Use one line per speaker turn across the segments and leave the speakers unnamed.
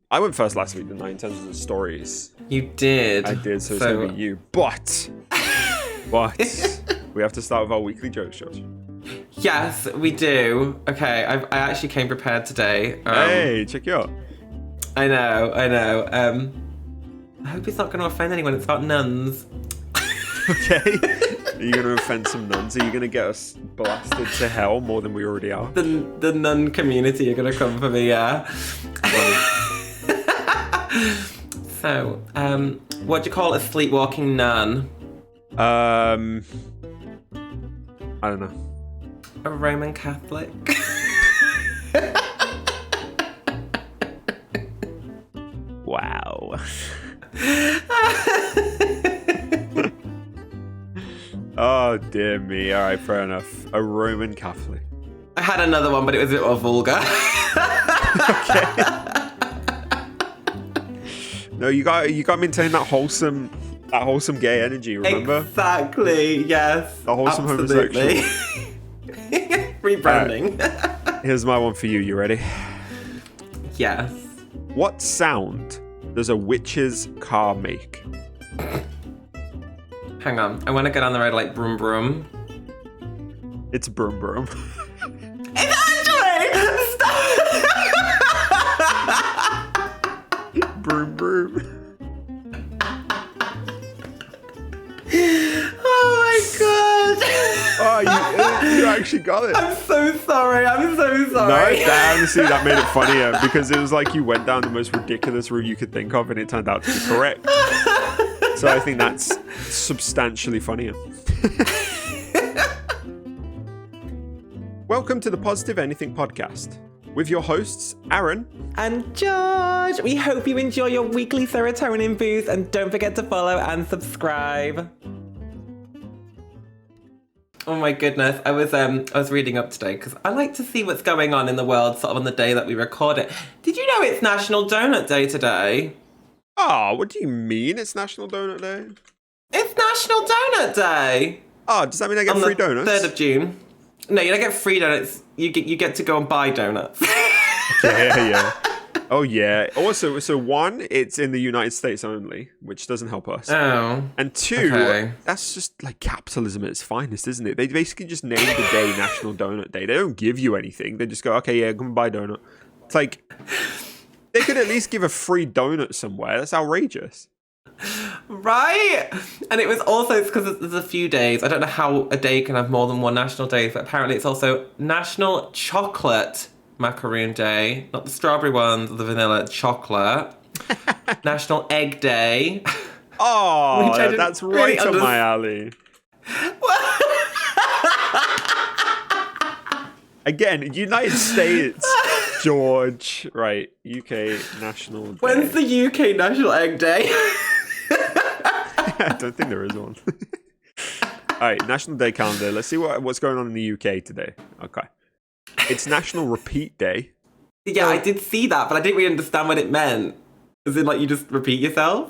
I went first last week, didn't I, in terms of the stories?
You did.
I did, so it's going to be you. But we have to start with our weekly jokes, Josh.
Yes, we do. Okay, I actually came prepared today.
Hey, check you out.
I know. I hope it's not going to offend anyone. It's about nuns.
Okay. Are you going to offend some nuns? Are you going to get us blasted to hell more than we already are?
The nun community are going to come for me, yeah. So, what do you call a sleepwalking nun?
I don't know.
A Roman Catholic.
Wow. Oh, dear me. All right, fair enough. A Roman Catholic.
I had another one, but it was a bit more vulgar.
Okay. No, you got to maintain that wholesome gay energy, remember?
Exactly, yes.
The wholesome homosexual.
Rebranding.
Right. Here's my one for you. You ready?
Yes.
What sound does a witch's car make?
Hang on. I want to get on the road like broom broom.
It's broom broom.
It's actually! Stop!
Broom broom.
Oh my god!
Oh, you actually got it.
I'm so sorry.
No, honestly, that made it funnier because it was like you went down the most ridiculous route you could think of and it turned out to be correct. So I think that's substantially funnier. Welcome to the Positive Anything podcast with your hosts, Aaron
and George. We hope you enjoy your weekly serotonin boost and don't forget to follow and subscribe. Oh my goodness, I was reading up today because I like to see what's going on in the world sort of on the day that we record it. Did you know it's National Donut Day today?
Oh, what do you mean it's National Donut Day?
It's National Donut Day!
Oh, does that mean I get free donuts?
3rd of June. No, you don't get free donuts. You get to go and buy donuts.
Yeah. Oh, yeah. Also, so one, it's in the United States only, which doesn't help us.
Oh.
And two, that's just like capitalism at its finest, isn't it? They basically just named the day National Donut Day. They don't give you anything. They just go, okay, yeah, come and buy a donut. It's like, they could at least give a free donut somewhere. That's outrageous.
Right? And it was also because there's a few days. I don't know how a day can have more than one national day, but apparently it's also National Chocolate Macaroon Day. Not the strawberry ones, the vanilla chocolate. National Egg Day.
Oh, that's right up my alley. Again, United States, George. Right, UK National Day.
When's the UK National Egg Day?
I don't think there is one. All right, National Day calendar. Let's see what's going on in the UK today. Okay. It's National Repeat Day.
Yeah, I did see that, but I didn't really understand what it meant. As in, like, you just repeat yourself?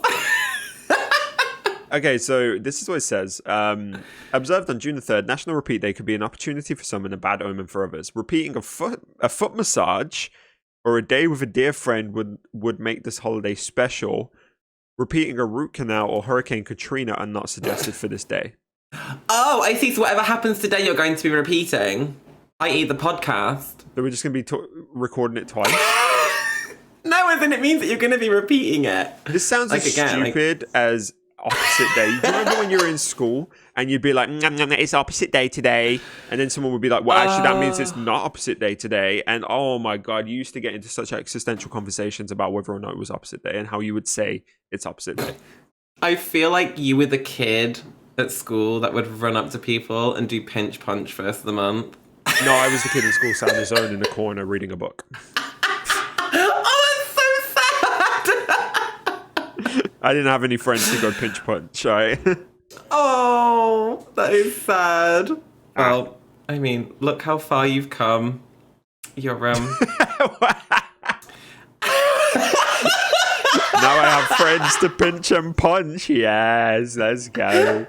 Okay, so this is what it says. Observed on June the 3rd, National Repeat Day could be an opportunity for some and a bad omen for others. Repeating a foot massage or a day with a dear friend would make this holiday special. Repeating a root canal or Hurricane Katrina are not suggested for this day.
Oh, I see. So whatever happens today, you're going to be repeating, i.e. the podcast.
So we're just going to be recording it twice?
No, as in it means that you're going to be repeating it.
This sounds as stupid as opposite day. Do you remember when you were in school and you'd be like, it's opposite day today? And then someone would be like, well, actually, that means it's not opposite day today. And oh my God, you used to get into such existential conversations about whether or not it was opposite day and how you would say it's opposite day.
I feel like you were the kid at school that would run up to people and do pinch punch first of the month.
No, I was the kid in school sat on his own in the corner reading a book. I didn't have any friends to go pinch punch, right?
Oh, that is sad. Well, I mean, look how far you've come. You're, Now
I have friends to pinch and punch. Yes, let's go.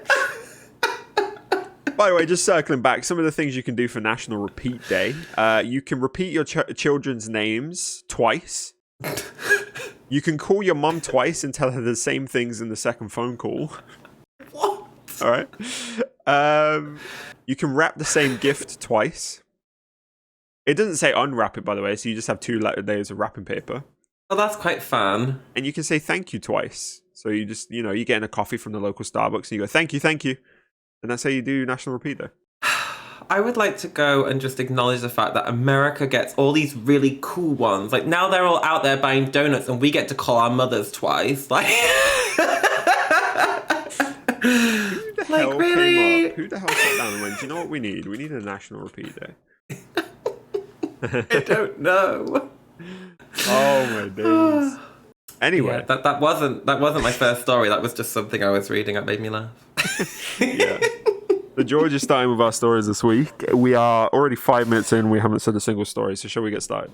By the way, just circling back, some of the things you can do for National Repeat Day. You can repeat your children's names twice. You can call your mom twice and tell her the same things in the second phone call.
What?
All right. You can wrap the same gift twice. It doesn't say unwrap it, by the way, so you just have 2 layers of wrapping paper.
Oh, that's quite fun.
And you can say thank you twice. So you just, you're getting a coffee from the local Starbucks and you go, thank you. And that's how you do National Repeat Day.
I would like to go and just acknowledge the fact that America gets all these really cool ones. Like, now they're all out there buying donuts and we get to call our mothers twice. Like,
Who the hell
really?
came up? Who the hell sat down and went, do you know what we need? We need a National Repeat Day.
I don't know.
Oh my days. Anyway,
Yeah, that wasn't my first story. That was just something I was reading that made me laugh.
yeah. So George is starting with our stories this week. We are already 5 minutes in. We haven't said a single story. So shall we get started?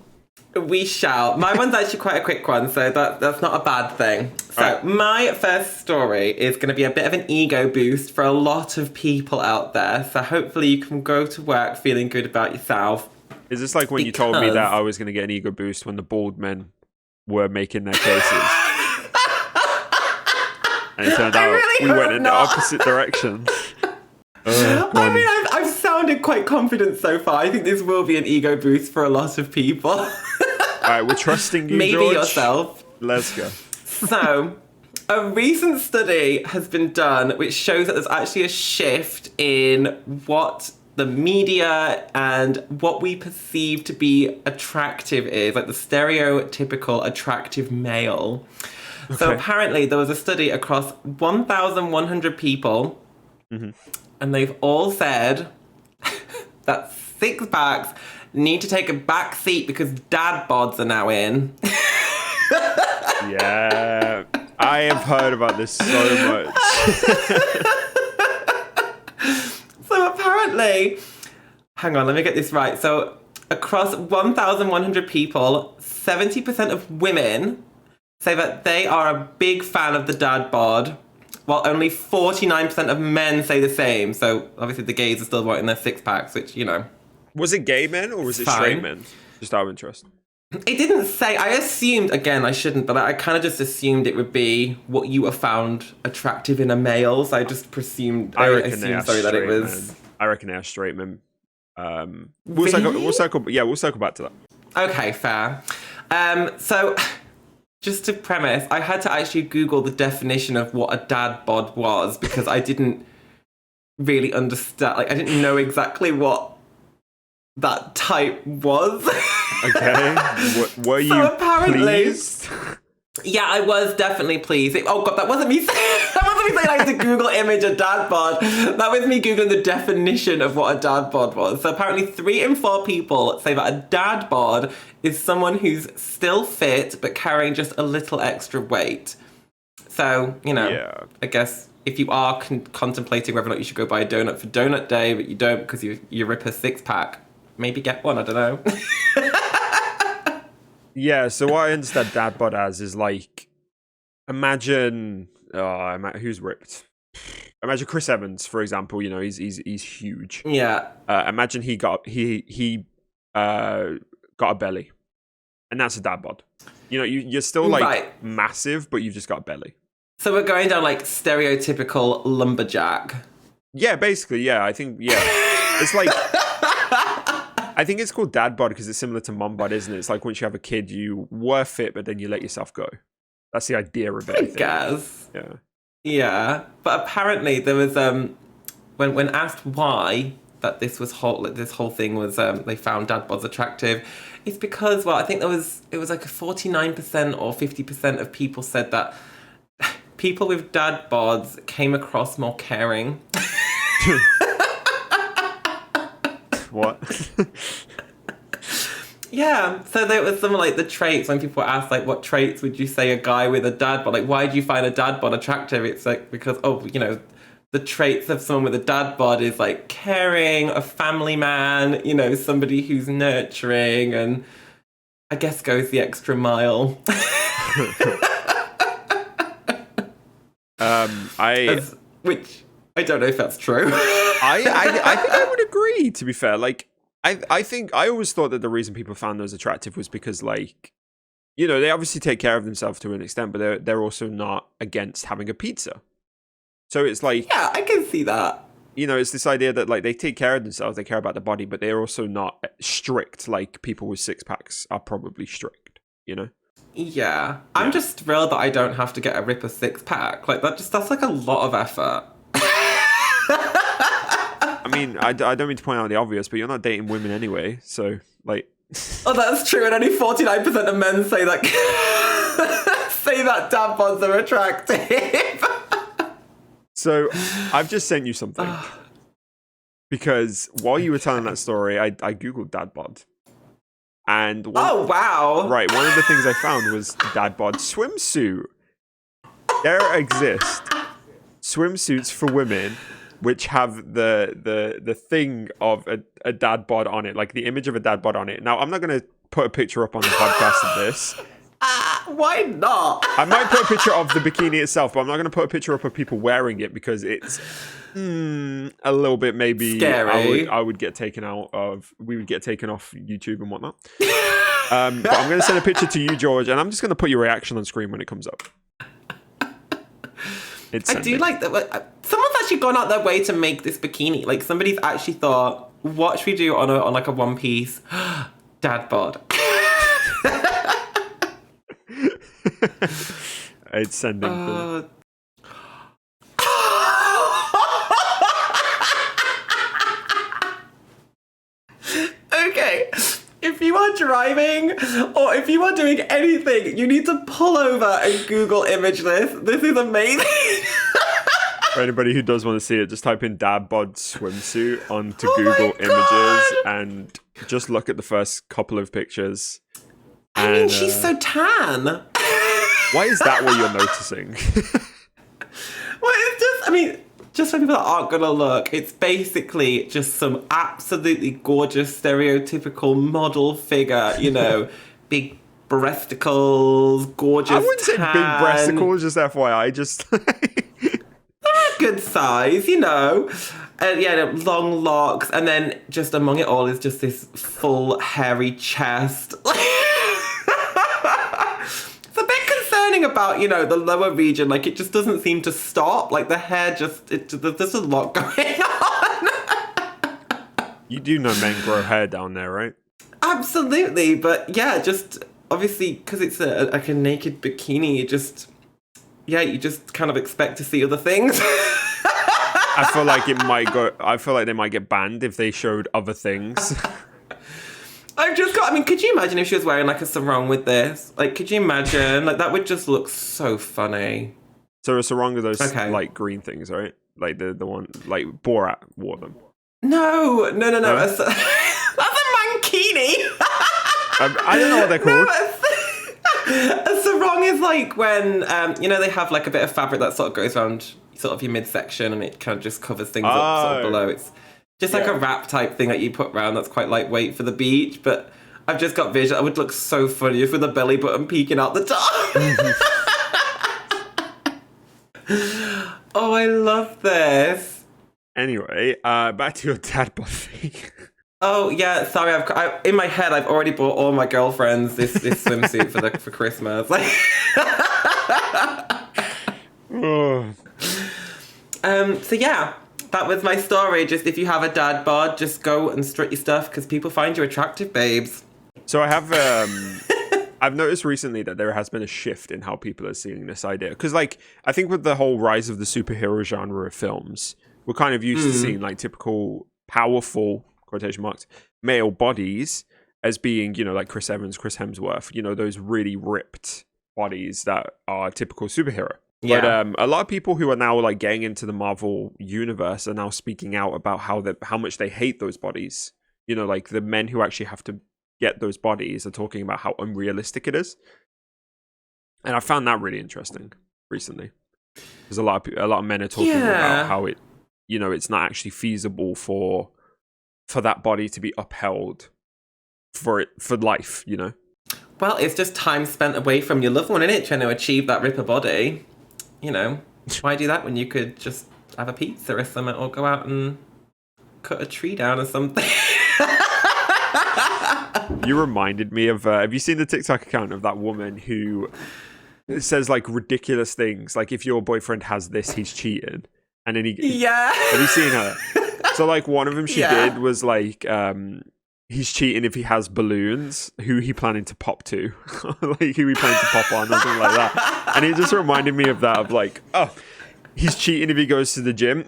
We shall. My one's actually quite a quick one, so that's not a bad thing. So
right.
My first story is going to be a bit of an ego boost for a lot of people out there. So hopefully you can go to work feeling good about yourself.
Is this like when you told me that I was going to get an ego boost when the bald men were making their cases? And it turned out we went in the opposite direction.
I mean, I've sounded quite confident so far. I think this will be an ego boost for a lot of people.
All right, we're trusting you,
Maybe
George.
yourself.
Let's go.
So, a recent study has been done which shows that there's actually a shift in what the media and what we perceive to be attractive is, like the stereotypical attractive male. Okay. So apparently there was a study across 1,100 people, and they've all said that six-packs need to take a back seat because dad bods are now in.
Yeah, I have heard about this so much.
So apparently, hang on, let me get this right. So across 1,100 people, 70% of women say that they are a big fan of the dad bod, while only 49% of men say the same. So obviously the gays are still wanting their six-packs, which,
Was it gay men or was it straight men? Just out of interest.
It didn't say. I assumed, again, I shouldn't, but I kind of just assumed it would be what you have found attractive in a male. So I just presumed,
I reckon
that it was...
Men. I reckon they are straight men. We'll circle back to that.
Okay, fair. So... Just to premise, I had to actually Google the definition of what a dad bod was because I didn't really understand. Like, I didn't know exactly what that type was.
Okay. Were you pleased?
Yeah, I was definitely pleased. Oh god, that wasn't me saying. That wasn't me saying I had to Google image a dad bod. That was me Googling the definition of what a dad bod was. So apparently 3 in 4 people say that a dad bod is someone who's still fit but carrying just a little extra weight. So, I guess if you are contemplating whether or not you should go buy a donut for donut day, but you don't because you rip a 6-pack, maybe get one, I don't know.
Yeah, so what I understand dad bod as is like, imagine who's ripped. Imagine Chris Evans, for example. He's huge.
Yeah.
Imagine he got a belly, and that's a dad bod. You're still like massive, but you've just got a belly.
So we're going down like stereotypical lumberjack.
Yeah, basically. Yeah, I think. Yeah, it's like. I think it's called dad bod because it's similar to mom bod, isn't it? It's like once you have a kid, you were fit, but then you let yourself go. That's the idea of it. I
guess.
Yeah.
Yeah, but apparently there was when asked why that this whole thing was they found dad bods attractive, it's because I think it was like 49% or 50% of people said that people with dad bods came across more caring.
What?
Yeah, so there was some like the traits when people ask like what traits would you say a guy with a dad bod, like why do you find a dad bod attractive? It's like because the traits of someone with a dad bod is like caring, a family man, somebody who's nurturing and I guess goes the extra mile. Which I don't know if that's true.
I think I would agree, to be fair. Like, I think I always thought that the reason people found those attractive was because, like, you know, they obviously take care of themselves to an extent, but they're also not against having a pizza. So it's like,
Yeah, I can see that.
you know, it's this idea that like they take care of themselves, they care about the body, but they're also not strict like people with six packs are probably strict, you know?
Yeah. I'm just thrilled that I don't have to get a Ripper 6-pack. Like, that's like a lot of effort.
I mean, I don't mean to point out the obvious, but you're not dating women anyway, so like...
Oh, that's true, and only 49% of men say that say that dad bods are attractive.
So, I've just sent you something. Because while you were telling that story, I Googled dad bod. And
oh, wow.
Right, one of the things I found was dad bod swimsuit. There exist swimsuits for women which have the thing of a dad bod on it, like the image of a dad bod on it. Now, I'm not going to put a picture up on the podcast of this.
Why not?
I might put a picture of the bikini itself, but I'm not going to put a picture up of people wearing it because it's a little bit maybe
scary.
I would get taken out of. We would get taken off YouTube and whatnot. But I'm going to send a picture to you, George, and I'm just going to put your reaction on screen when it comes up.
I do like that. Someone's actually gone out their way to make this bikini. Like somebody's actually thought, what should we do on like a one piece dad bod?
It's sending.
Okay, if you are driving or if you are doing anything, you need to pull over and Google image this. This is amazing.
For anybody who does want to see it, just type in dad bod swimsuit onto Google Images and just look at the first couple of pictures.
I mean, she's so tan.
Why is that what you're noticing?
Well, it's just, I mean, just for people that aren't going to look, it's basically just some absolutely gorgeous, stereotypical model figure, you know, big breasticles, gorgeous
I wouldn't say
tan.
big breasticles, just FYI, just...
Good size, you know. And yeah, long locks, and then just among it all is just this full hairy chest. It's a bit concerning about, you know, the lower region. Like, it just doesn't seem to stop. Like, the hair there's a lot going on.
You do know men grow hair down there, right?
Absolutely, but yeah, just obviously because it's like a naked bikini, you just kind of expect to see other things.
I feel like they might get banned if they showed other things.
Could you imagine if she was wearing like a sarong with this? Like, could you imagine? Like, that would just look so funny.
So a sarong are those like green things, right? Like the one, like Borat wore them.
No. That's a mankini.
I don't know what they're called.
A sarong is like when, you know, they have like a bit of fabric that sort of goes around sort of your midsection and it kind of just covers things up sort of below. It's just like a wrap type thing that you put around that's quite lightweight for the beach, but I've just got vision. It would look so funny if with a belly button peeking out the top. Oh, I love this.
Anyway, back to your dad bod thing.
Oh yeah, sorry. In my head, I've already bought all my girlfriends this swimsuit for Christmas. Like, so yeah, that was my story. Just if you have a dad bod, just go and strut your stuff because people find you attractive, babes.
So I have, I've noticed recently that there has been a shift in how people are seeing this idea. Because, like, I think with the whole rise of the superhero genre of films, we're kind of used to seeing, like, typical powerful, quotation marks, male bodies as being, you know, like Chris Evans, Chris Hemsworth, you know, those really ripped bodies that are typical superhero. Yeah. But a lot of people who are now, like, getting into the Marvel universe are now speaking out about how much they hate those bodies. You know, like, the men who actually have to get those bodies are talking about how unrealistic it is, and I found that really interesting recently because a lot of men are talking about how it, you know, it's not actually feasible for that body to be upheld for life, you know.
Well, it's just time spent away from your loved one, isn't it, trying to achieve that ripper body. You know, why do that when you could just have a pizza or something, or go out and cut a tree down or something?
You reminded me of. Have you seen the TikTok account of that woman who says like ridiculous things? Like, if your boyfriend has this, he's cheated. And then
Yeah.
Have you seen her? So like one of them she did was like, he's cheating if he has balloons. Who he planning to pop to? Like, who he planning to pop on or something like that. And it just reminded me of that, of like, oh, he's cheating if he goes to the gym.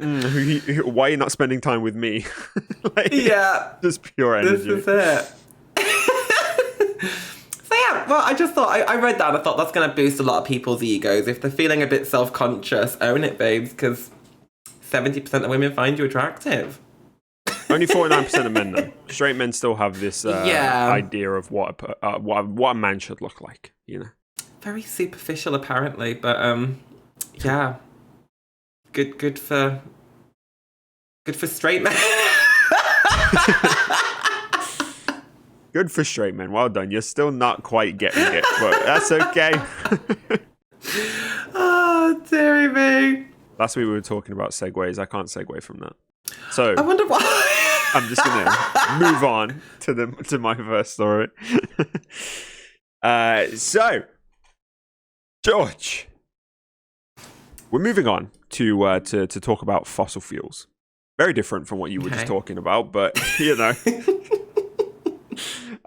Why are you not spending time with me? Like, just pure energy.
This is it. So yeah, well, I just thought, I read that and I thought that's going to boost a lot of people's egos. If they're feeling a bit self-conscious, own it, babes, because 70% of women find you attractive.
Only 49% of men, though. Straight men still have this idea of what a man should look like, you know?
Very superficial, apparently, but yeah. Good for straight men.
Good for straight men. Well done. You're still not quite getting it, but that's okay.
Oh, dearie me.
Last week we were talking about segues. I can't segue from that. So
I wonder why.
I'm just gonna move on to my first story. So George, we're moving on to talk about fossil fuels. Very different from what you were just talking about, but you know.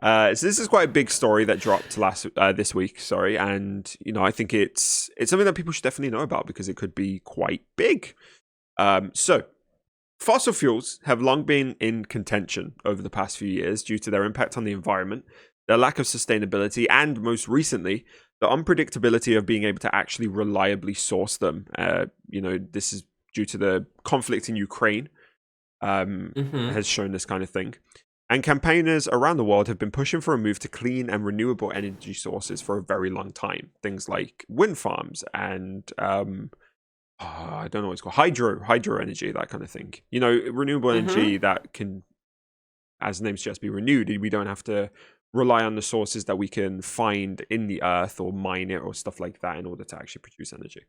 So this is quite a big story that dropped this week, and you know, I think it's something that people should definitely know about because it could be quite big. So fossil fuels have long been in contention over the past few years due to their impact on the environment, their lack of sustainability, and most recently, the unpredictability of being able to actually reliably source them. You know, this is due to the conflict in Ukraine, has shown this kind of thing. And campaigners around the world have been pushing for a move to clean and renewable energy sources for a very long time. Things like wind farms and I don't know what it's called, hydro energy, that kind of thing. You know, renewable energy that can, as the name suggests, be renewed. We don't have to rely on the sources that we can find in the earth or mine it or stuff like that in order to actually produce energy.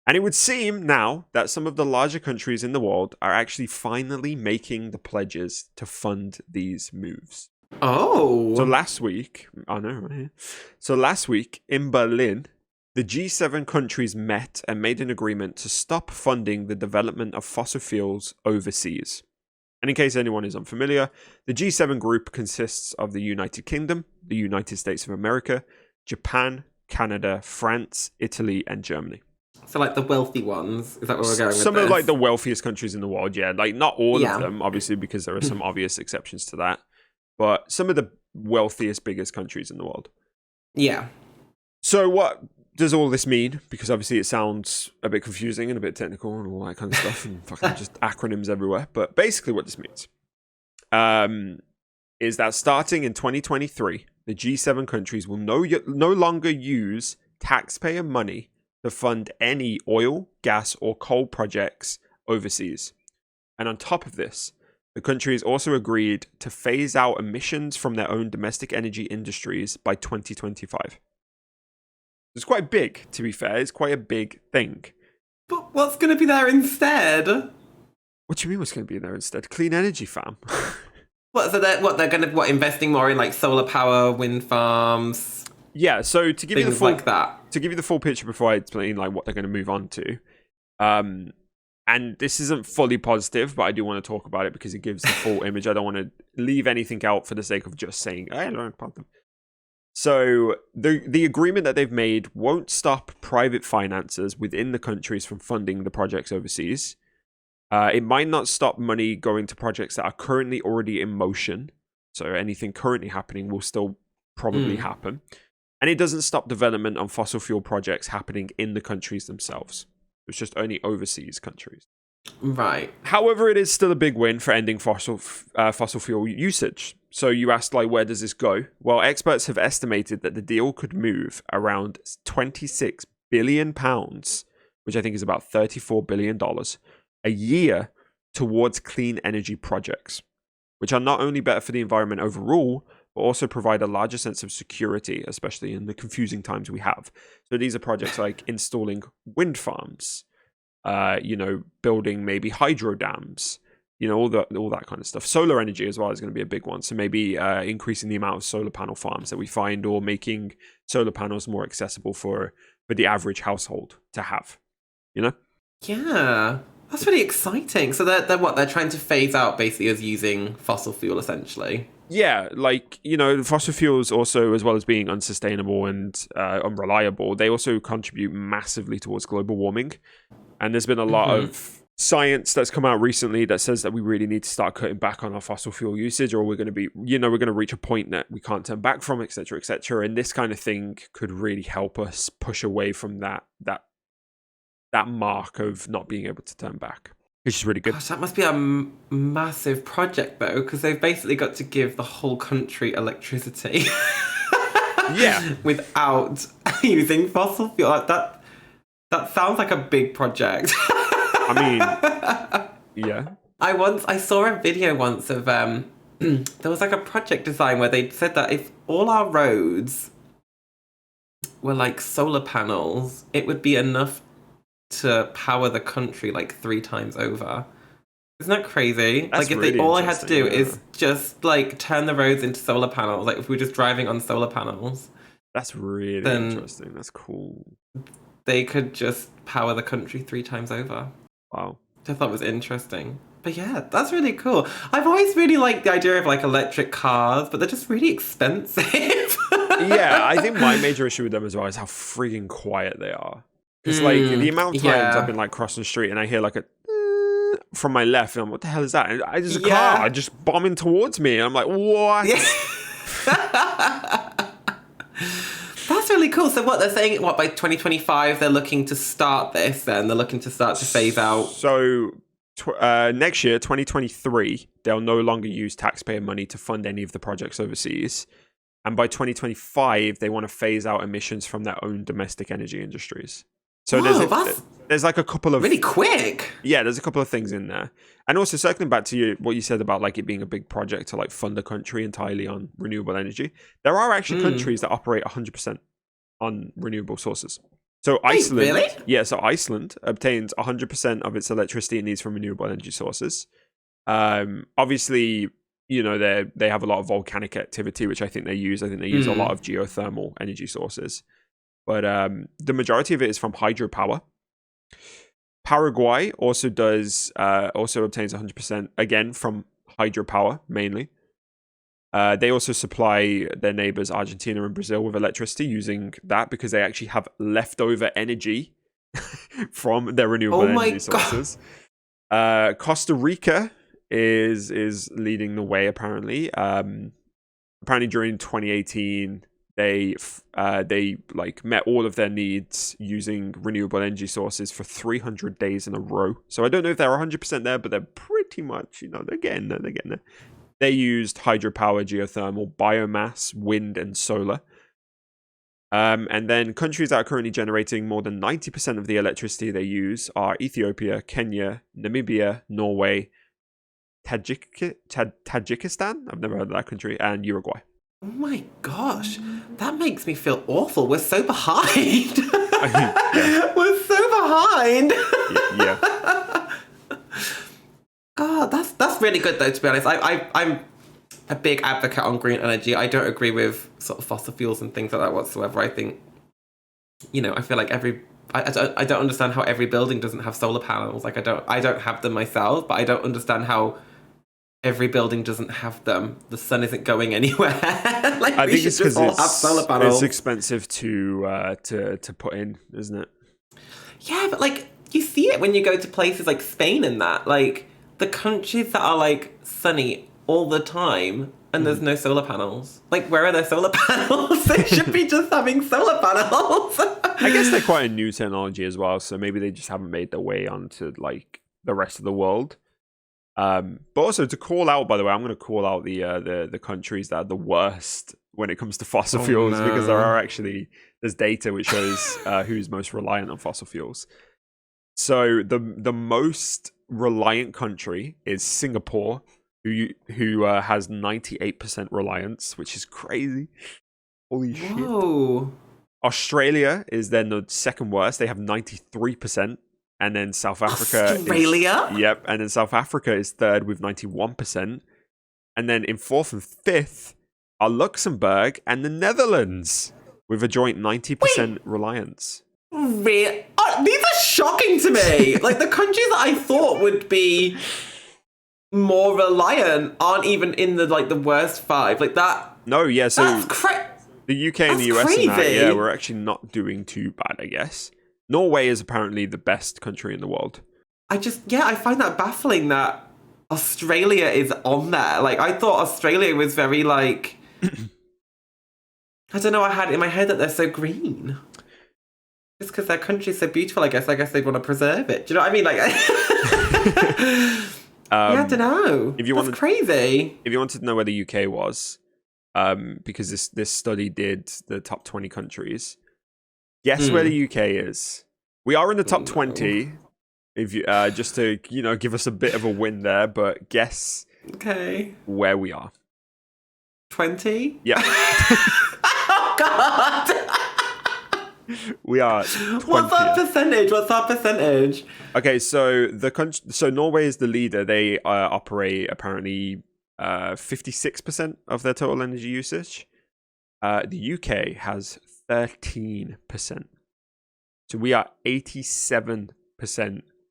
And it would seem now that some of the larger countries in the world are actually finally making the pledges to fund these moves.
Oh.
So last week in Berlin, the G7 countries met and made an agreement to stop funding the development of fossil fuels overseas. And in case anyone is unfamiliar, the G7 group consists of the United Kingdom, the United States of America, Japan, Canada, France, Italy, and Germany.
So like the wealthy ones, is that where we're going with
Some
this?
of like the wealthiest countries in the world, yeah. Like not all of them, obviously, because there are some obvious exceptions to that. But some of the wealthiest, biggest countries in the world.
Yeah.
So what does all this mean? Because obviously it sounds a bit confusing and a bit technical and all that kind of stuff and fucking just acronyms everywhere. But basically what this means is that starting in 2023, the G7 countries will no longer use taxpayer money to fund any oil, gas, or coal projects overseas. And on top of this, the countries also agreed to phase out emissions from their own domestic energy industries by 2025. It's quite big, to be fair. It's quite a big thing.
But what's going to be there instead?
What do you mean what's going to be there instead? Clean energy, fam.
What, so they're going to investing more in like solar power, wind farms?
Yeah, so to give you the full
like that.
To give you the full picture before I explain like what they're going to move on to, and this isn't fully positive, but I do want to talk about it because it gives the full image. I don't want to leave anything out for the sake of just saying I learned about them. So the agreement that they've made won't stop private financiers within the countries from funding the projects overseas. It might not stop money going to projects that are currently already in motion. So anything currently happening will still probably happen. And it doesn't stop development on fossil fuel projects happening in the countries themselves. It's just only overseas countries.
Right.
However, it is still a big win for ending fossil fuel usage. So you asked, like, where does this go? Well, experts have estimated that the deal could move around £26 billion, which I think is about $34 billion, a year towards clean energy projects, which are not only better for the environment overall, but also provide a larger sense of security, especially in the confusing times we have. So these are projects like installing wind farms, building maybe hydro dams, all that kind of stuff. Solar energy as well is going to be a big one. So maybe increasing the amount of solar panel farms that we find, or making solar panels more accessible for the average household to have.
Yeah, that's really exciting. So they're what, they're trying to phase out basically as using fossil fuel essentially.
Yeah, fossil fuels also, as well as being unsustainable and unreliable, they also contribute massively towards global warming. And there's been a lot of science that's come out recently that says that we really need to start cutting back on our fossil fuel usage, or we're going to be, we're going to reach a point that we can't turn back from, etc., etc. And this kind of thing could really help us push away from that mark of not being able to turn back, which is really good.
Gosh, that must be a massive project though, because they've basically got to give the whole country electricity.
Yeah,
without using fossil fuel. That sounds like a big project.
I mean, yeah.
I saw a video once of there was like a project design where they said that if all our roads were like solar panels, it would be enough to power the country like 3 times over. Isn't that crazy?
That's
like if
really
all I had to do
yeah.
is just like turn the roads into solar panels, like if we were just driving on solar panels.
That's really interesting. That's cool.
They could just power the country 3 times over.
Wow.
Which I thought was interesting. But yeah, that's really cool. I've always really liked the idea of like electric cars, but they're just really expensive.
Yeah, I think my major issue with them as well is how freaking quiet they are. It's like the amount of times I've been like crossing the street and I hear like a from my left, and I'm, what the hell is that? And there's a car just bombing towards me, and I'm like, what?
Yeah. That's really cool. So what they're saying, by 2025 they're looking to start this, then they're looking to start to phase out.
So next year, 2023, they'll no longer use taxpayer money to fund any of the projects overseas. And by 2025, they want to phase out emissions from their own domestic energy industries. So there's like a couple of...
Really quick.
Yeah, there's a couple of things in there. And also circling back to what you said about like it being a big project to like fund a country entirely on renewable energy. There are actually countries that operate 100% on renewable sources. So Iceland...
Wait, really?
Yeah, so Iceland obtains 100% of its electricity it needs from renewable energy sources. Obviously, they have a lot of volcanic activity, which I think they use. I think they use a lot of geothermal energy sources. But the majority of it is from hydropower. Paraguay also obtains 100% again from hydropower mainly. They also supply their neighbors Argentina and Brazil with electricity using that because they actually have leftover energy from their renewable energy sources. Costa Rica is leading the way apparently. Apparently during 2018 they like met all of their needs using renewable energy sources for 300 days in a row. So I don't know if they're 100% there, but they're pretty much, they're getting there. They used hydropower, geothermal, biomass, wind, and solar. And then countries that are currently generating more than 90% of the electricity they use are Ethiopia, Kenya, Namibia, Norway, Tajikistan, I've never heard of that country, and Uruguay.
Oh my gosh, that makes me feel awful. We're so behind. We're so behind.
Yeah.
Oh, that's really good though, to be honest. I'm a big advocate on green energy. I don't agree with sort of fossil fuels and things like that whatsoever. I think, I feel like I don't understand how every building doesn't have solar panels. Like I don't have them myself, but I don't understand how every building doesn't have them. The sun isn't going anywhere. Like I think it's because all have solar panels.
It's expensive to put in, isn't it?
Yeah, but like you see it when you go to places like Spain and that. Like the countries that are like sunny all the time and there's no solar panels. Like where are their solar panels? They should be just having solar panels.
I guess they're quite a new technology as well, so maybe they just haven't made their way onto like the rest of the world. But also to call out, by the way, I'm going to call out the countries that are the worst when it comes to fossil fuels, because there's data which shows who's most reliant on fossil fuels. So the most reliant country is Singapore, who has 98% reliance, which is crazy. Holy shit! Australia is then the second worst. They have 93%. And then South Africa
Australia?
Yep. And then South Africa is third with 91%. And then in fourth and fifth are Luxembourg and the Netherlands with a joint 90% reliance.
These are shocking to me. Like, the countries that I thought would be more reliant aren't even in the worst five. Like that.
No, yeah. So the UK and the US
crazy.
and that, yeah, we're actually not doing too bad, I guess. Norway is apparently the best country in the world.
I find that baffling that Australia is on there. Like, I thought Australia was very, like... I don't know, I had in my head that they're so green. Just because their country's so beautiful, I guess they want to preserve it. Do you know what I mean? Like... I don't know. That's crazy.
If you wanted to know where the UK was, because this study did the top 20 countries... Guess where the UK is. We are in the top 20. If you just to give us a bit of a win there, but guess where we are.
20?
Yeah.
Oh God.
We are 20th.
What's our percentage?
Okay, so so Norway is the leader. They operate apparently 56% of their total energy usage. The UK has 13%. So we are 87%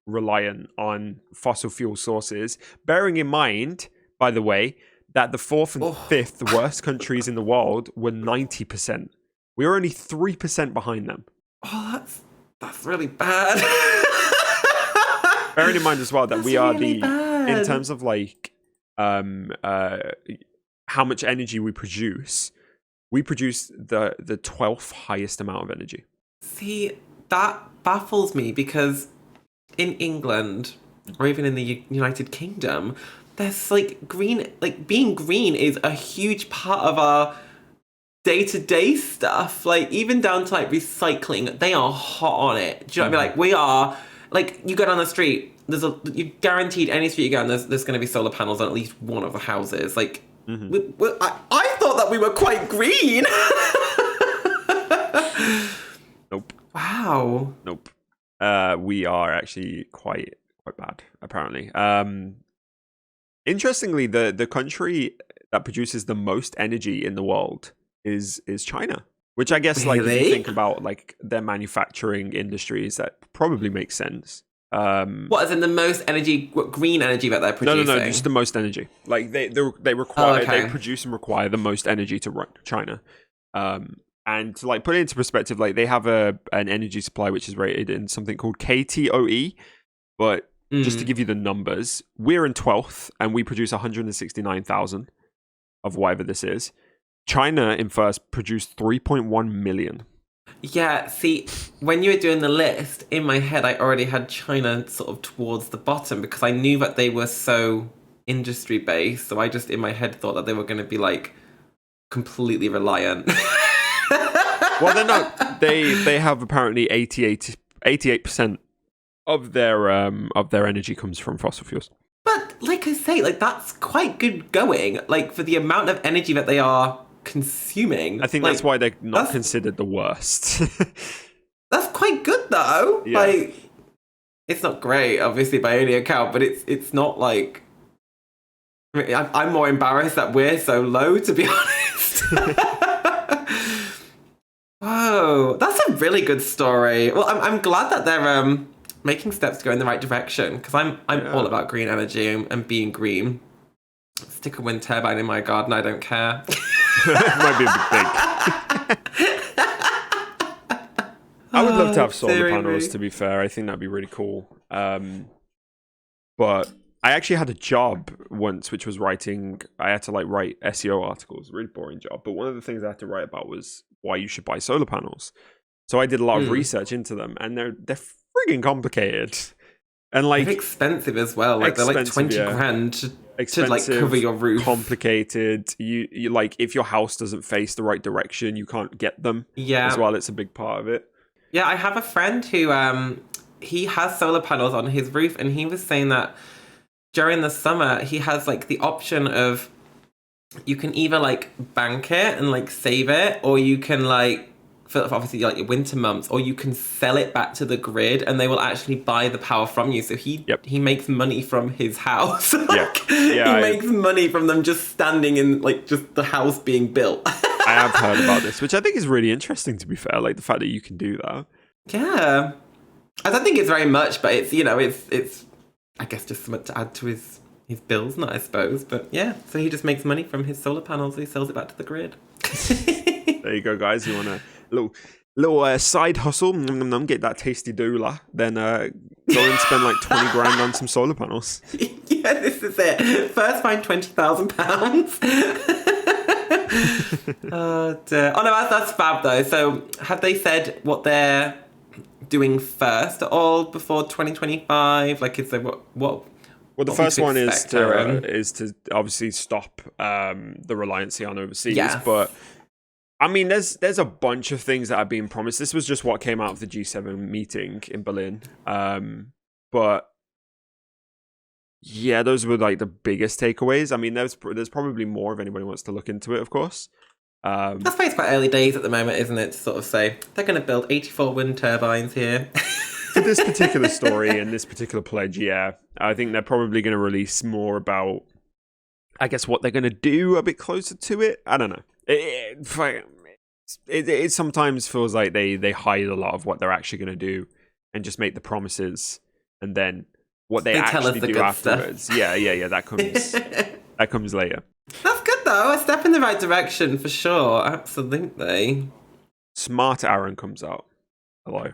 reliant on fossil fuel sources. Bearing in mind, by the way, that the fourth and fifth worst countries in the world were 90%. We are only 3% behind them.
Oh, that's really bad.
Bearing in mind as well that
that's
we are
really bad.
in terms of how much energy we produce the 12th highest amount of energy.
See, that baffles me because in England or even in the United Kingdom, there's being green is a huge part of our day-to-day stuff. Like, even down to recycling, they are hot on it. Do you know what I mean? Like, we are, you go down the street, you guaranteed any street you go on, there's going to be solar panels on at least one of the houses. I thought that we were quite green.
Nope.
Wow.
Nope. We are actually quite bad, apparently. Interestingly, the country that produces the most energy in the world is China, which I guess if you think about their manufacturing industries, that probably makes sense.
What, as in the most energy, green energy that they're producing?
No, just the most energy. They require, they produce and require the most energy to run China. And to put it into perspective, they have an energy supply which is rated in something called KTOE. But just to give you the numbers, we're in 12th and we produce 169,000 of whatever this is. China in first produced 3.1 million.
Yeah, see, when you were doing the list, in my head, I already had China sort of towards the bottom because I knew that they were so industry-based. So I just, in my head, thought that they were going to be, completely reliant.
Well, they're not. They have apparently 88% of their energy comes from fossil fuels. But,
like I say, that's quite good going. For the amount of energy that they are consuming.
I think that's why they're not considered the worst.
That's quite good though. Yeah. It's not great, obviously, by any account, but it's not I'm more embarrassed that we're so low, to be honest. Whoa, that's a really good story. Well, I'm glad that they're making steps to go in the right direction because I'm all about green energy and being green. Stick a wind turbine in my garden, I don't care.
Might be a bit big. I would love to have solar panels, to be fair. I think that'd be really cool. But I actually had a job once, which was writing. I had to write SEO articles. Really boring job. But one of the things I had to write about was why you should buy solar panels. So I did a lot of research into them, and they're frigging complicated. And
they're expensive as well. They're 20 grand to cover your roof.
Complicated. You if your house doesn't face the right direction, you can't get them.
Yeah.
As well, it's a big part of it.
Yeah, I have a friend who he has solar panels on his roof, and he was saying that during the summer he has the option of you can either bank it and save it, or you can for obviously like your winter months, or you can sell it back to the grid and they will actually buy the power from you. So he makes money from his house. He makes money from them just standing in like just the house being built.
I have heard about this, which I think is really interesting, to be fair, like the fact that you can do that.
Yeah. I don't think it's very much, but it's, you know, it's I guess just something to add to his bills, not I suppose. But yeah, so he just makes money from his solar panels. He sells it back to the grid.
There you go, guys. You want a little side hustle, get that tasty doula, then go and spend like 20 grand on some solar panels.
Yeah, this is it. First find £20,000. Oh dear. Oh no, that's fab though. So have they said what they're doing first at all before 2025? Like, is there what? Well,
the first one is to obviously stop the reliance on overseas. Yes. But I mean, there's a bunch of things that are being promised. This was just what came out of the G7 meeting in Berlin. But yeah, those were like the biggest takeaways. I mean, there's probably more if anybody wants to look into it, of course.
I suppose it's quite early days at the moment, isn't it? To sort of say they're going to build 84 wind turbines here.
For this particular story and this particular pledge, yeah, I think they're probably going to release more about, I guess, what they're going to do a bit closer to it. I don't know. It sometimes feels like they hide a lot of what they're actually going to do and just make the promises, and then what they actually do afterwards. Stuff. Yeah. That comes later.
That's good though. A step in the right direction for sure. Absolutely.
Smart Aaron comes out. Hello.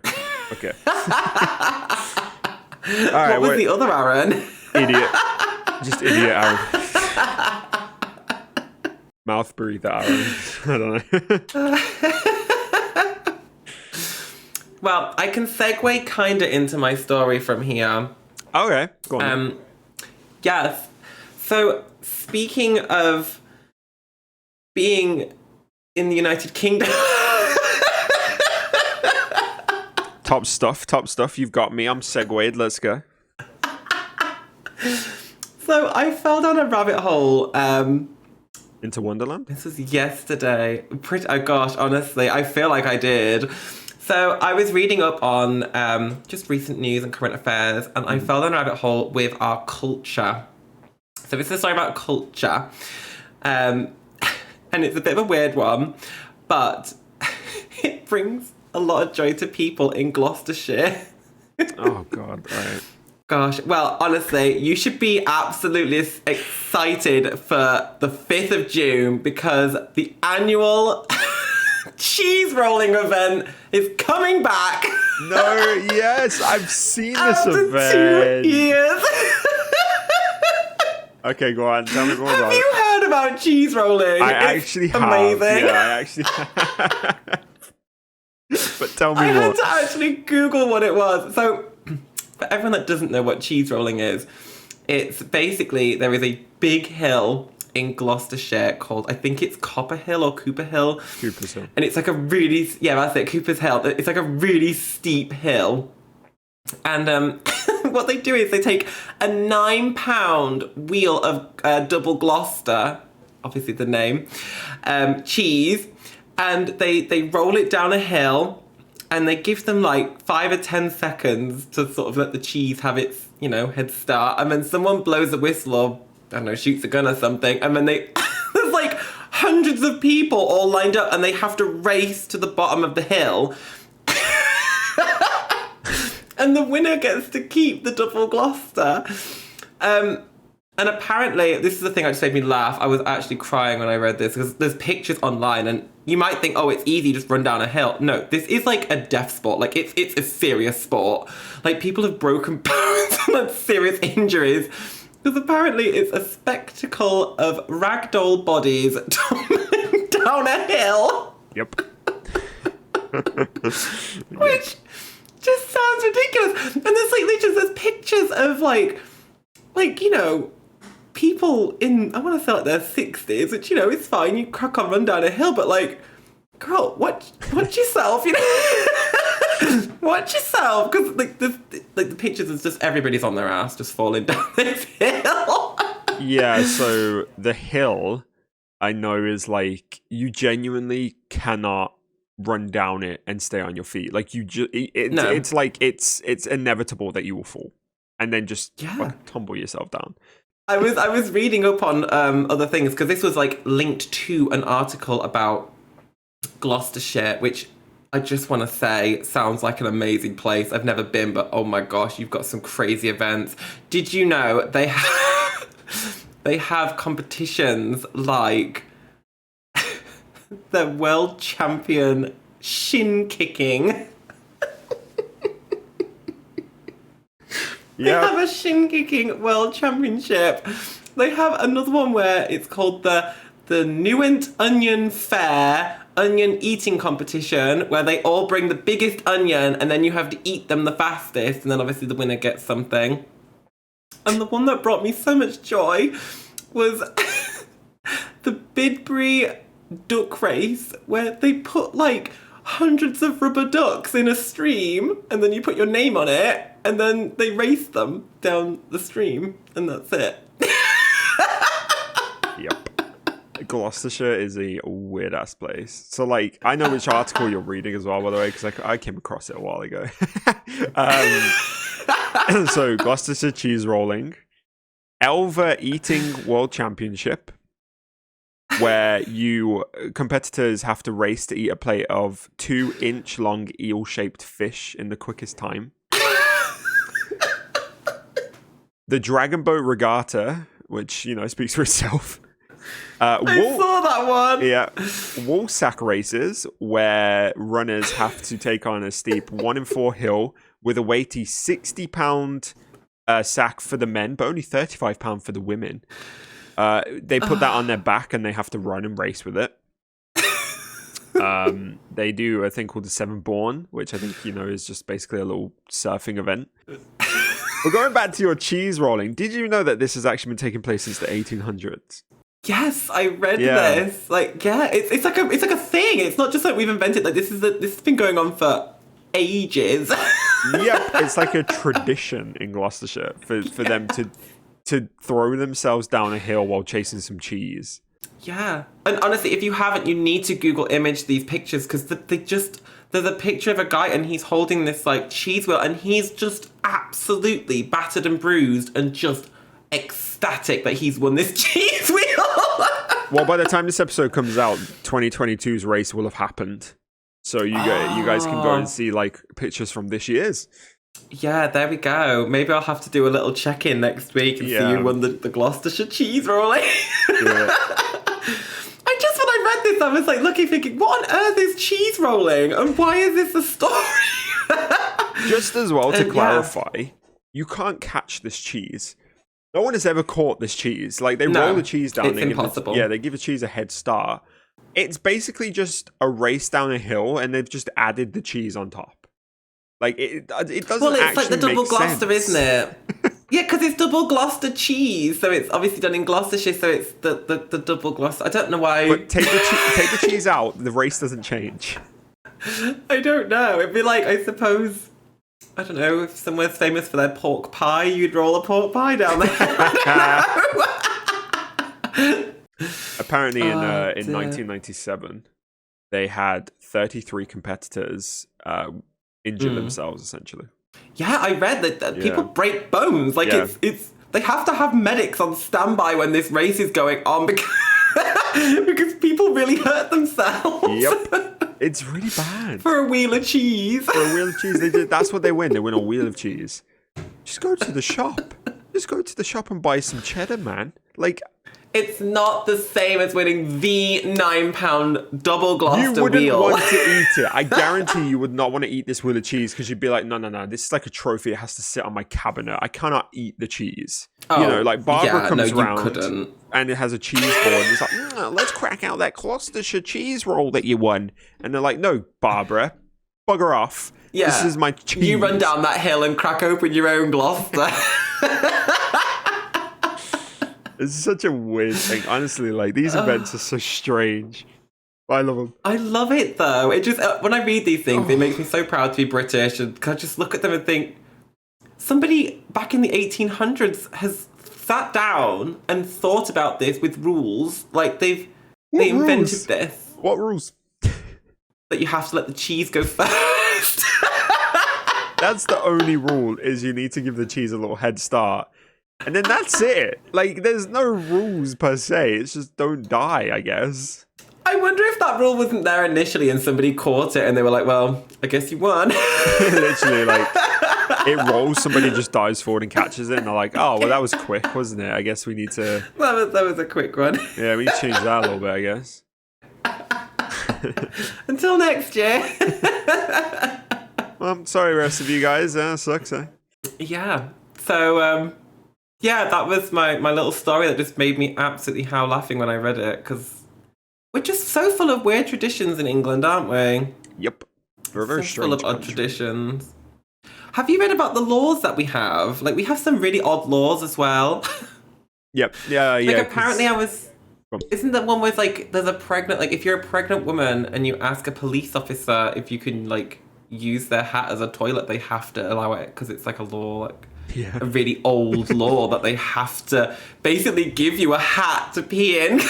Okay.
All right, what was the other Aaron?
Idiot. Just idiot Aaron. Mouth breather Aaron. I don't know.
Well, I can segue kind of into my story from here.
Okay, go on.
Yes. So, speaking of being in the United Kingdom.
Top stuff. You've got me. I'm segued. Let's go.
So I fell down a rabbit hole.
Into Wonderland?
This was yesterday. Oh gosh, honestly, I feel like I did. So I was reading up on just recent news and current affairs, and I fell down a rabbit hole with our culture. So this is a story about culture. And it's a bit of a weird one, but it brings a lot of joy to people in Gloucestershire.
Oh, God, right.
Gosh, well, honestly, you should be absolutely excited for the 5th of June because the annual cheese rolling event is coming back.
No, yes, I've seen this
after
event.
2 years.
Okay, go on, tell me more about it.
Have you heard about cheese rolling?
I actually have.
Amazing.
Yeah, I actually have. But tell me more.
I had to actually Google what it was. So, for everyone that doesn't know what cheese rolling is, it's basically, there is a big hill in Gloucestershire called, I think it's Copper Hill or Cooper Hill.
Cooper's Hill.
And it's like a really, yeah, that's it, Cooper's Hill. It's like a really steep hill. And what they do is they take a 9-pound wheel of double Gloucester, obviously the name, cheese, and they roll it down a hill, and they give them like 5 or 10 seconds to sort of let the cheese have its, head start. And then someone blows a whistle or, I don't know, shoots a gun or something. And then there's like hundreds of people all lined up and they have to race to the bottom of the hill. And the winner gets to keep the double Gloucester. And apparently, this is the thing that just made me laugh. I was actually crying when I read this because there's pictures online and you might think, oh, it's easy, just run down a hill. No, this is like a death sport. Like, it's a serious sport. Like, people have broken bones and had serious injuries because apparently it's a spectacle of ragdoll bodies tumbling down a hill.
Yep.
Which just sounds ridiculous. And there's pictures of people in, I want to say like their 60s, which, it's fine, you crack on, run down a hill, but girl, watch yourself, watch yourself, because the pictures is just everybody's on their ass just falling down this hill.
Yeah, so the hill, I know, is you genuinely cannot run down it and stay on your feet. Like you just,
No.
it's like it's inevitable that you will fall, and then just
Yeah.
tumble yourself down.
I was reading up on other things because this was like linked to an article about Gloucestershire, which I just want to say sounds like an amazing place. I've never been, but oh my gosh, you've got some crazy events. Did you know they have competitions like the world champion shin kicking? They have a shin kicking world championship. They have another one where it's called the Newent Onion Fair onion eating competition, where they all bring the biggest onion and then you have to eat them the fastest, and then obviously the winner gets something. And the one that brought me so much joy was the Bidbury duck race, where they put like hundreds of rubber ducks in a stream and then you put your name on it and then they race them down the stream and that's it.
Yep. Gloucestershire is a weird ass place. So like, I know which article you're reading as well, by the way, because I came across it a while ago. So Gloucestershire cheese rolling, Elva eating world championship, where competitors have to race to eat a plate of 2-inch long eel-shaped fish in the quickest time. The Dragon Boat Regatta, which, speaks for itself.
I saw that one.
Yeah. Woolsack races, where runners have to take on a steep 1-in-4 hill with a weighty 60-pound sack for the men, but only 35-pound for the women. They put that on their back and they have to run and race with it. They do a thing called the Seven Bourne, which I think, is just basically a little surfing event. But going back to your cheese rolling, did you know that this has actually been taking place since the 1800s?
Yes, I read this. Like, yeah, it's like a thing. It's not just like we've invented. Like this has been going on for ages.
Yep, it's like a tradition in Gloucestershire for them to throw themselves down a hill while chasing some cheese.
Yeah. And honestly, if you haven't, you need to Google image these pictures, because there's a picture of a guy and he's holding this like cheese wheel and he's just absolutely battered and bruised and just ecstatic that he's won this cheese wheel.
Well, by the time this episode comes out, 2022's race will have happened. So you guys can go and see like pictures from this year's.
Yeah, there we go. Maybe I'll have to do a little check-in next week and see who won the Gloucestershire cheese rolling. Yeah. When I read this, I was like thinking, what on earth is cheese rolling? And why is this a story?
Just as well to clarify, you can't catch this cheese. No one has ever caught this cheese. Like, they roll the cheese down.
It's impossible.
They give the cheese a head start. It's basically just a race down a hill, and they've just added the cheese on top. Like, it doesn't actually make sense. Well, it's like the double Gloucester,
isn't it? Yeah, because it's double Gloucester cheese, so it's obviously done in Gloucestershire, so it's the double Gloucester. I don't know why.
But take the cheese out, the race doesn't change.
I don't know. It'd be like, I suppose, I don't know, if somewhere's famous for their pork pie, you'd roll a pork pie down there.
Apparently, in 1997, they had 33 competitors injure themselves, essentially.
Yeah, I read that people break bones. Like, it's they have to have medics on standby when this race is going on because people really hurt themselves.
Yep. It's really bad.
For a wheel of cheese.
That's what they win. They win a wheel of cheese. Just go to the shop. Just go to the shop and buy some cheddar, man. Like,
it's not the same as winning the £9 double Gloucester wheel.
You wouldn't want to eat it. I guarantee you would not want to eat this wheel of cheese because you'd be like, no. This is like a trophy. It has to sit on my cabinet. I cannot eat the cheese.
Oh,
like Barbara comes around
couldn't.
And it has a cheese board. And it's like, let's crack out that Gloucestershire cheese roll that you won. And they're like, no, Barbara, bugger off.
Yeah.
This is my cheese.
You run down that hill and crack open your own Gloucester.
It's such a weird thing. Honestly, like, these events are so strange. I love them.
I love it, though. It just, when I read these things, it makes me so proud to be British. And I just look at them and think, somebody back in the 1800s has sat down and thought about this with rules. Like, they invented this.
What rules?
that you have to let the cheese go first.
That's the only rule, is you need to give the cheese a little head start. And then that's it. Like, there's no rules per se. It's just don't die, I guess.
I wonder if that rule wasn't there initially and somebody caught it and they were like, well, I guess you won.
Literally, like, it rolls, somebody just dives forward and catches it, and they're like, oh, well, that was quick, wasn't it? I guess we need to...
That was a quick one.
Yeah, we need to change that a little bit, I guess.
Until next year.
Well, I'm sorry, rest of you guys. Sucks, eh?
Yeah. So, yeah, that was my little story that just made me absolutely howl laughing when I read it, because we're just so full of weird traditions in England, aren't we?
Yep. We're a very
so full of odd
country.
traditions. Have you read about the laws that we have? Like, we have some really odd laws as well.
Yep. Yeah.
Like, apparently isn't that one where, like, there's a pregnant... Like, if you're a pregnant woman and you ask a police officer if you can, like, use their hat as a toilet, they have to allow it because it's, like, a law, like...
Yeah.
A really old law that they have to basically give you a hat to pee in.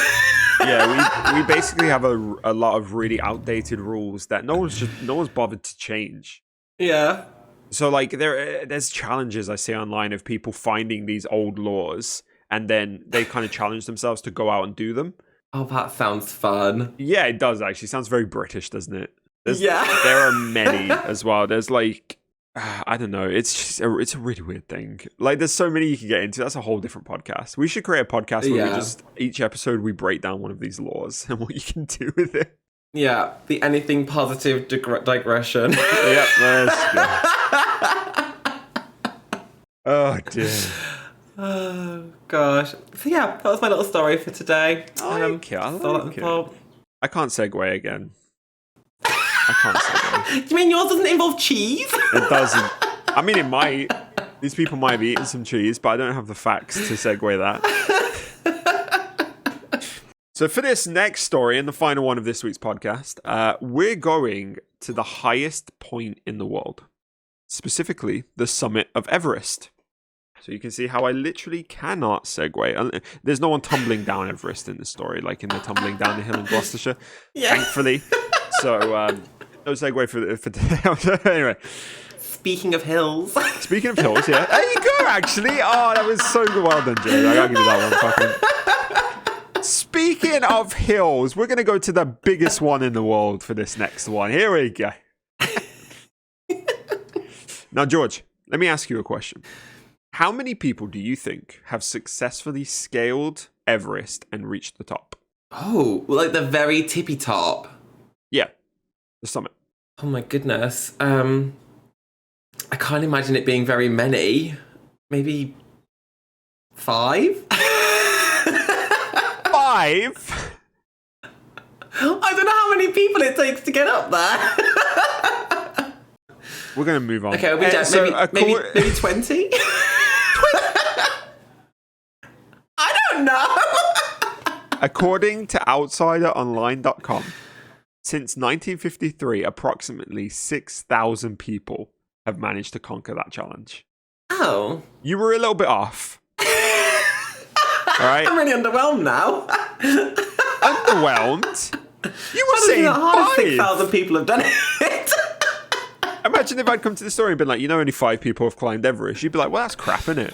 Yeah, we basically have a lot of really outdated rules that no one's bothered to change.
Yeah.
So like there's challenges I see online of people finding these old laws and then they kind of challenge themselves to go out and do them.
Oh, that sounds fun.
Yeah, it does actually. Sounds very British, doesn't it?
Yeah.
There are many as well. There's like I don't know. It's a really weird thing. Like, there's so many you can get into. That's a whole different podcast. We should create a podcast where we just each episode we break down one of these laws and what you can do with it.
Yeah, the anything positive digression.
Yep, let's go. Oh dear.
Oh gosh. So yeah, that was my little story for today.
I like it. I can't segue again. I can't segue.
Do you mean yours doesn't involve cheese?
It doesn't. I mean, it might. These people might have eaten some cheese, but I don't have the facts to segue that. So for this next story and the final one of this week's podcast, we're going to the highest point in the world, specifically the summit of Everest. So you can see how I literally cannot segue. There's no one tumbling down Everest in this story, like in the tumbling down the hill in Gloucestershire, thankfully. So no segue for today. Anyway.
Speaking of hills,
yeah. There you go, actually. Oh, that was so good. Well done, Joe. I gotta give you that one. Fucking. Speaking of hills, we're going to go to the biggest one in the world for this next one. Here we go. Now, George, let me ask you a question. How many people do you think have successfully scaled Everest and reached the top?
Oh, like the very tippy top.
Yeah, the summit.
Oh my goodness. I can't imagine it being very many. Maybe 5?
5?
I don't know how many people it takes to get up there.
We're going to move on.
Okay, maybe 20? I don't know.
According to OutsiderOnline.com, since 1953, approximately 6,000 people have managed to conquer that challenge.
Oh.
You were a little bit off. All right?
I'm really underwhelmed now.
Underwhelmed? You were saying 5.
6,000 people have done it.
Imagine if I'd come to the story and been like, only 5 people have climbed Everest. You'd be like, well, that's crap, isn't it?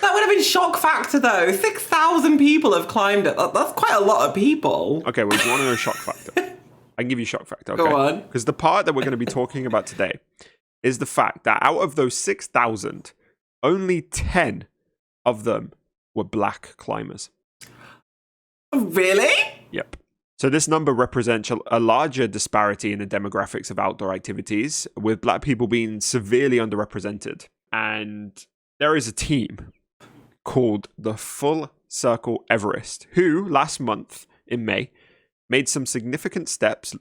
That would have been shock factor, though. 6,000 people have climbed it. That's quite a lot of people.
Okay, well, do you want to know shock factor? I can give you shock factor, okay?
Go on.
Because the part that we're going to be talking about today is the fact that out of those 6,000, only 10 of them were black climbers.
Really?
Yep. So this number represents a larger disparity in the demographics of outdoor activities, with black people being severely underrepresented. And there is a team called the Full Circle Everest, who last month in May made some significant steps,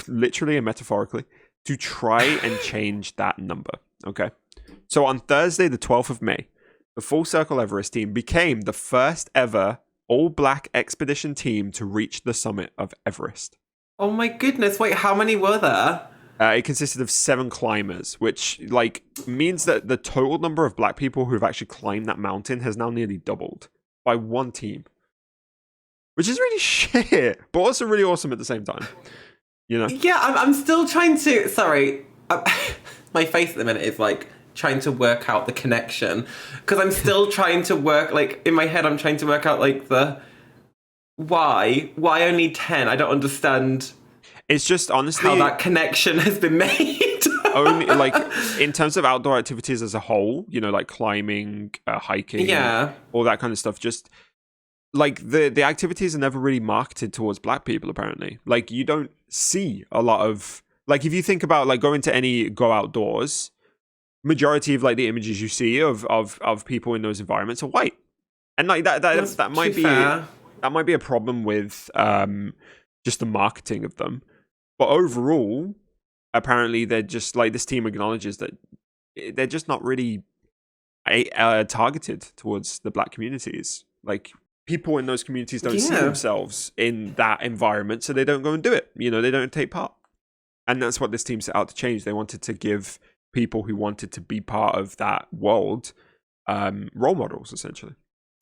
literally and metaphorically, to try and change that number. Okay. So on Thursday, the 12th of May, the Full Circle Everest team became the first ever all-black expedition team to reach the summit of Everest.
Oh my goodness. Wait, how many were there?
It consisted of 7 climbers, which means that the total number of black people who have actually climbed that mountain has now nearly doubled by one team. Which is really shit, but also really awesome at the same time. you know?
Yeah, I'm still trying to. Sorry, my face at the minute is like trying to work out the connection because I'm still trying to work like in my head. I'm trying to work out like the why only 10. I don't understand.
It's just honestly
how that connection has been made.
only like in terms of outdoor activities as a whole, you know, like climbing, hiking, all that kind of stuff. Just like the activities are never really marketed towards Black people. Apparently, like you don't see a lot of like if you think about like going to any go outdoors, majority of like the images you see of people in those environments are white, and like that might be that might be a problem with just the marketing of them. But overall, apparently they're just like this team acknowledges that they're just not really targeted towards the Black communities. Like people in those communities don't see themselves in that environment, so they don't go and do it. You know, they don't take part. And that's what this team set out to change. They wanted to give people who wanted to be part of that world role models, essentially.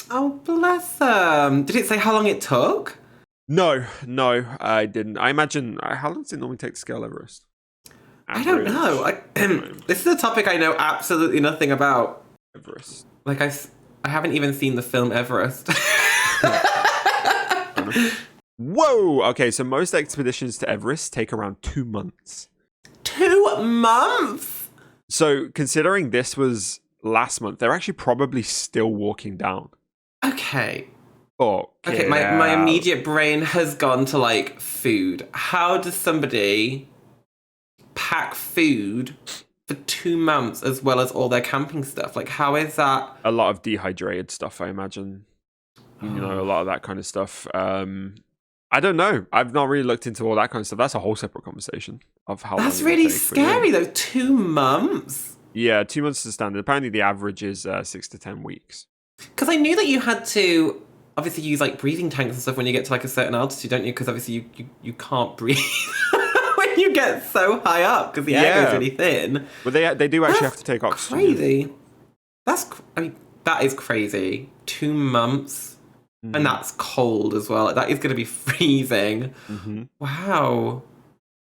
Oh, bless them. Did it say how long it took?
No, I didn't. I imagine, how long does it normally take to scale Everest?
I don't know. This is a topic I know absolutely nothing about.
Everest.
Like, I haven't even seen the film Everest.
Whoa! Okay, so most expeditions to Everest take around 2 months.
2 months?
So, considering this was last month, they're actually probably still walking down.
Okay.
Okay,
my immediate brain has gone to, like, food. How does somebody pack food for 2 months as well as all their camping stuff? Like, how is that?
A lot of dehydrated stuff, I imagine. You know, a lot of that kind of stuff. I don't know. I've not really looked into all that kind of stuff. That's a whole separate conversation of how
That's
long
really
take,
scary, though. 2 months?
Yeah, 2 months is the standard. Apparently, the average is 6 to 10 weeks.
Because I knew that you had to obviously use like breathing tanks and stuff when you get to like a certain altitude, don't you? Because obviously you can't breathe when you get so high up because the air goes really thin.
But they do actually have to take oxygen.
Crazy. That is crazy. 2 months, and that's cold as well. That is going to be freezing. Mm-hmm. Wow.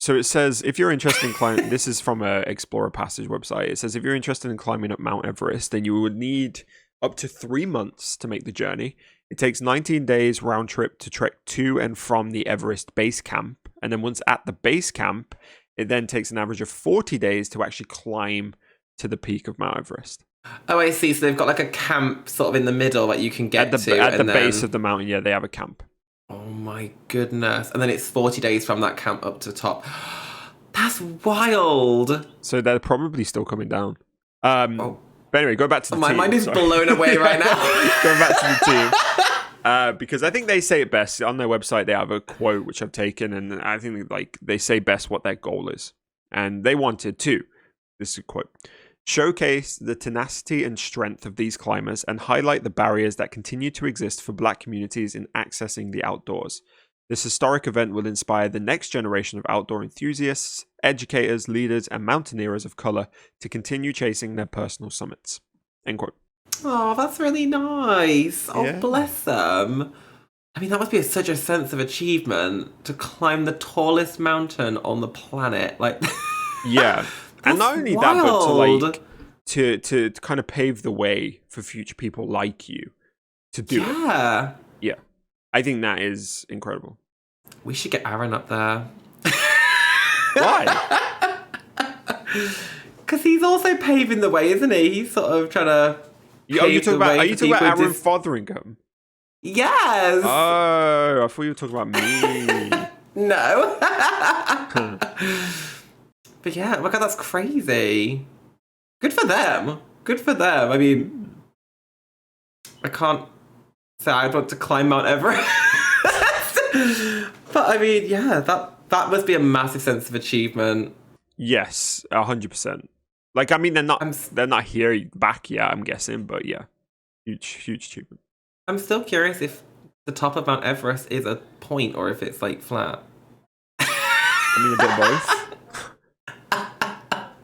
So it says, if you're interested in climbing, this is from a Explorer Passage website. It says, if you're interested in climbing up Mount Everest, then you would need up to 3 months to make the journey. It takes 19 days round trip to trek to and from the Everest base camp. And then once at the base camp, it then takes an average of 40 days to actually climb to the peak of Mount Everest.
Oh, I see. So they've got like a camp sort of in the middle that you can get to.
At the base of the mountain, yeah, they have a camp.
Oh my goodness. And then it's 40 days from that camp up to the top. That's wild.
So they're probably still coming down. But anyway, go back to the team.
My mind is blown away right now.
Going back to the team. Because I think they say it best. On their website, they have a quote, which I've taken, and I think like they say best what their goal is. And they wanted to, this is a quote, showcase the tenacity and strength of these climbers and highlight the barriers that continue to exist for Black communities in accessing the outdoors. This historic event will inspire the next generation of outdoor enthusiasts, educators, leaders, and mountaineers of color to continue chasing their personal summits. End quote.
Oh, that's really nice. Oh, yeah. Bless them. I mean, that must be such a sense of achievement to climb the tallest mountain on the planet. Like,
yeah. And not only
wild.
That, but to to kind of pave the way for future people like you to do it.
Yeah.
Yeah. I think that is incredible.
We should get Aaron up there.
Why?
Because he's also paving the way, isn't he? He's sort of trying to.
Are you talking about Aaron Fotheringham?
Yes.
Oh, I thought you were talking about me.
No. But yeah, oh my God, that's crazy. Good for them. Good for them. I mean, I can't say I'd want to climb Mount Everest. But I mean, yeah, that must be a massive sense of achievement.
Yes, 100%. Like, I mean, they're not here back yet, I'm guessing, but yeah, huge achievement.
I'm still curious if the top of Mount Everest is a point or if it's like flat.
I mean, a bit of both.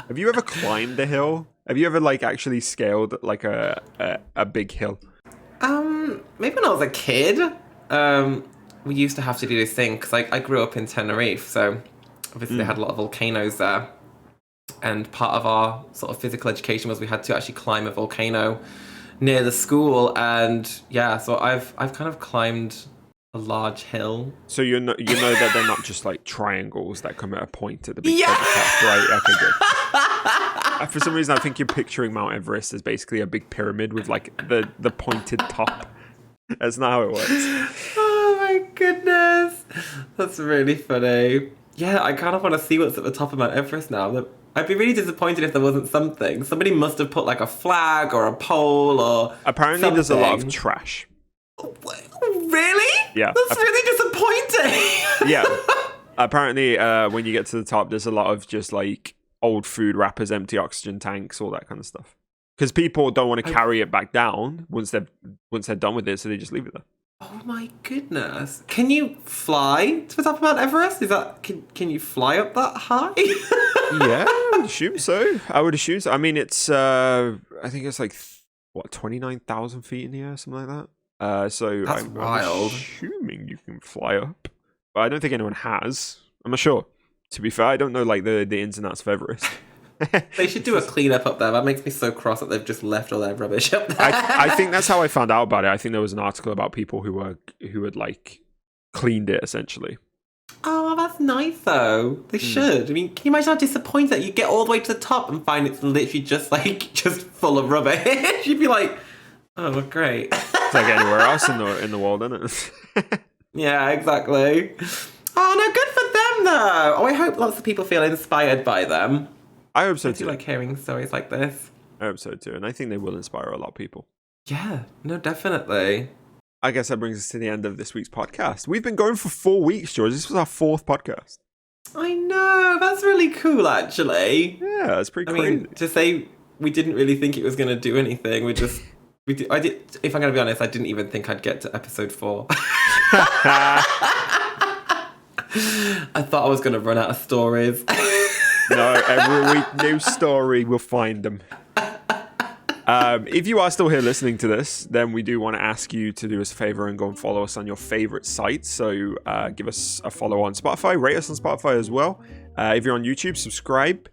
Have you ever climbed a hill? Have you ever like actually scaled like a big hill?
Maybe when I was a kid. We used to have to do this thing because I grew up in Tenerife, so Obviously, they had a lot of volcanoes there. And part of our sort of physical education was we had to actually climb a volcano near the school. And yeah, so I've kind of climbed a large hill.
So you know that they're not just like triangles that come at a point at the beginning of the top, right? Okay, good. For some reason, I think you're picturing Mount Everest as basically a big pyramid with like the pointed top. That's not how it works.
Oh my goodness. That's really funny. Yeah, I kind of want to see what's at the top of Mount Everest now. I'd be really disappointed if there wasn't something. Somebody must have put like a flag or a pole or
Apparently
something.
There's a lot of trash.
Really?
Yeah.
That's really disappointing.
Yeah. Apparently when you get to the top, there's a lot of just like old food wrappers, empty oxygen tanks, all that kind of stuff. Because people don't want to carry it back down once they're done with it, so they just leave it there.
Oh my goodness. Can you fly to the top of Mount Everest? Can you fly up that high?
Yeah, I would assume so. I mean, it's I think it's like 29,000 feet in the air, something like that. So
That's wild.
I'm assuming you can fly up, but I don't think anyone has. I'm not sure. To be fair, I don't know like the ins and outs of Everest.
They should do a cleanup up there. That makes me so cross that they've just left all their rubbish up there.
I think that's how I found out about it. I think there was an article about people who had like cleaned it essentially.
Oh, that's nice though. They should. I mean, can you imagine how disappointed that you get all the way to the top and find it's literally just full of rubbish? You'd be like, oh, great.
It's like anywhere else in the world, isn't it?
Yeah, exactly. Oh no, good for them though. Oh, I hope lots of people feel inspired by them.
I hope so
I
too.
do like hearing stories like this.
I hope so too, and I think they will inspire a lot of people.
Yeah, no, definitely.
I guess that brings us to the end of this week's podcast. We've been going for 4 weeks, George. This was our 4th podcast.
I know, that's really cool, actually.
Yeah, that's pretty crazy.
I mean, to say we didn't really think it was going to do anything, if I'm going to be honest, I didn't even think I'd get to episode 4. I thought I was going to run out of stories.
No, every week, new story, we'll find them. If you are still here listening to this, then we do want to ask you to do us a favor and go and follow us on your favorite sites. So give us a follow on Spotify, rate us on Spotify as well. If you're on YouTube, subscribe.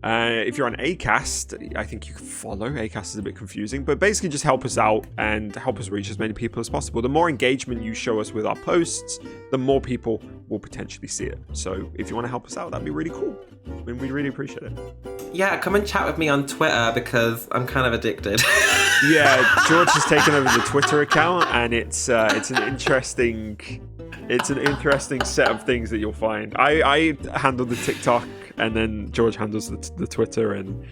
If you're on Acast, I think you can follow. Acast is a bit confusing, but basically just help us out and help us reach as many people as possible. The more engagement you show us with our posts, the more people will potentially see it. So if you want to help us out, that'd be really cool. I mean, we'd really appreciate it.
Yeah, come and chat with me on Twitter because I'm kind of addicted.
Yeah, George has taken over the Twitter account, and it's an interesting set of things that you'll find. I handle the TikTok, and then George handles the Twitter, and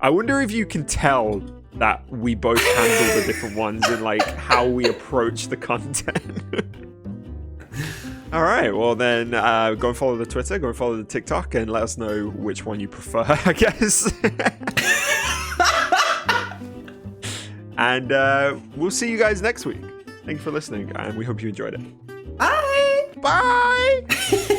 I wonder if you can tell that we both handle the different ones and like how we approach the content. All right, well then go and follow the Twitter, go and follow the TikTok, and let us know which one you prefer, I guess. And we'll see you guys next week. Thank you for listening, and we hope you enjoyed it.
Bye!
Bye!